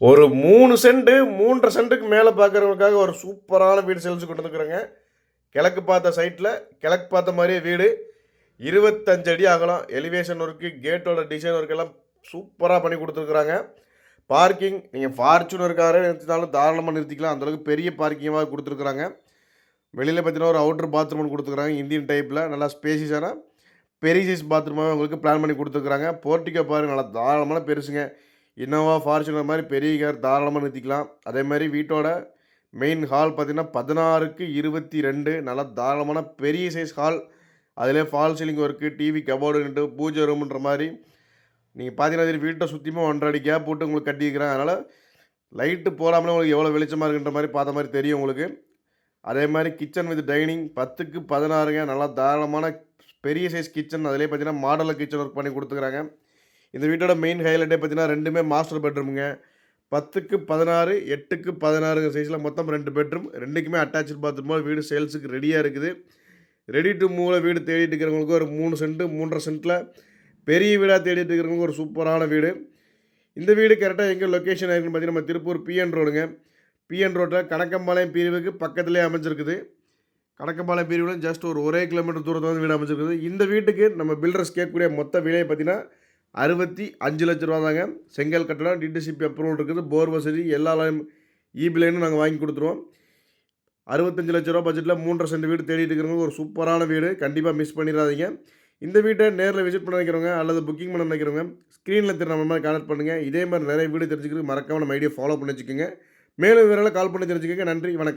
ஒரு 3 சென்ட் 3.5 சென்ட்டுக்கு மேலே பார்க்குறவங்களுக்காக ஒரு சூப்பரான வீடு சேல்ஸ் கொண்டு வந்துருக்குறேங்க. கிழக்கு பார்த்த சைட்டில் கிழக்கு பார்த்த மாதிரியே வீடு 25 அடி அகலம். எலிவேஷன் ஒர்க்கு, கேட்டோட டிசைன் ஒர்க் எல்லாம் சூப்பராக பண்ணி கொடுத்துருக்குறாங்க. பார்க்கிங் நீங்கள் ஃபார்ச்சுனர் காரை நிறுத்தினாலும் தாராளமாக நிறுத்திக்கலாம். அந்தளவுக்கு பெரிய பார்க்கிங்காக கொடுத்துருக்குறாங்க. வெளியில் பார்த்தீங்கன்னா ஒரு அவுட்டர் பாத்ரூம் ஒன்று கொடுத்துருக்குறாங்க. இந்தியன் டைப்பில் நல்லா ஸ்பேசியஸான பெரிய சைஸ் பாத்ரூமாகவே உங்களுக்கு பிளான் பண்ணி கொடுத்துருக்குறாங்க. போர்ட்டிக்கோ பாருங்கள், நல்லா தாராளமான பெருசுங்க. இன்னோவா ஃபார்ச்சுனர் மாதிரி பெரிய கார் தாராளமாக நிறுத்திக்கலாம். அதே மாதிரி வீட்டோட மெயின் ஹால் பார்த்திங்கன்னா 16க்கு 22 நல்லா தாராளமான பெரிய சைஸ் ஹால். அதிலே ஃபால் சீலிங் ஒர்க்கு, டிவி கபோர்டுன்ட்டு பூஜை ரூம்ன்ற மாதிரி நீங்கள் பார்த்தீங்கன்னா வீட்டை சுற்றியுமே 1.5 அடி கேப் போட்டு உங்களுக்கு கட்டியிருக்கிறேன். அதனால் லைட்டு போடாமலே உங்களுக்கு எவ்வளோ வெளிச்சமாக இருக்குன்ற மாதிரி பார்த்த மாதிரி தெரியும் உங்களுக்கு. அதே மாதிரி கிச்சன் வித் டைனிங் 10க்கு 16ங்க நல்லா தாராளமான பெரிய சைஸ் கிச்சன். அதிலே பார்த்தீங்கன்னா மாடலில் கிச்சன் ஒர்க் பண்ணி கொடுத்துக்கிறாங்க. இந்த வீட்டோட மெயின் ஹைலைட்டே பார்த்தீங்கன்னா 2மே மாஸ்டர் பெட்ரூமுங்க. 10க்கு 16, 8க்கு 16 சைஸில் மொத்தம் 2 பெட்ரூம். 2க்குமே அட்டாச்சு பாத்ரூமோட வீடு சேல்ஸுக்கு ரெடியாக இருக்குது. ரெடி டு மூவில் வீடு தேடிட்டு இருக்கிறவங்களுக்கு ஒரு 3 சென்ட் 3.5 சென்ட்டில் பெரிய வீடாக தேடிட்டு இருக்கிறவங்களுக்கு ஒரு சூப்பரான வீடு. இந்த வீடு கரெக்டாக எங்கே லொக்கேஷன் இருக்குன்னு பார்த்தீங்கன்னா நம்ம திருப்பூர் பிஎன் ரோடுங்க. பிஎன் ரோட்டில் கணக்கம்பாளையம் பிரிவுக்கு பக்கத்துலேயே அமைஞ்சிருக்குது. கணக்கம்பாளையம் பிரிவில் ஜஸ்ட் ஒரே கிலோமீட்டர் தூரத்தில் வந்து வீடு அமைஞ்சிருக்குது. இந்த வீட்டுக்கு நம்ம பில்டர்ஸ் கேட்கக்கூடிய மொத்த விலையை பார்த்தீங்கன்னா 65 லட்ச ரூபா தாங்க. செங்கல் கட்டடம், டிடிசிபி அப்ரூவல் இருக்குது, போர் வசதி, எல்லா இபி லைனும் நாங்கள் வாங்கி கொடுத்துருவோம். 65 லட்ச ரூபா பட்ஜெட்டில் 3.5 சென்ட் வீடு தேடிட்டு இருக்கிறவங்க ஒரு சூப்பரான வீடு. கண்டிப்பாக மிஸ் பண்ணிடாதீங்க. இந்த வீட்டை நேரில் விசிட் பண்ண நினைக்கிறவங்க அல்லது புக்கிங் பண்ண நினைக்கிறவங்க ஸ்க்ரீனில் தெரிஞ்ச நம்ம மாதிரி கான்டக்ட் பண்ணுங்கள். இதே மாதிரி நிறைய வீடு தெரிஞ்சுக்கிறது மறக்காமல் நம்ம ஐடியா ஃபாலோ பண்ணி வச்சுக்கோங்க. மேலும் விவரங்களை கால் பண்ணி தெரிஞ்சுக்கோங்க. நன்றி, வணக்கம்.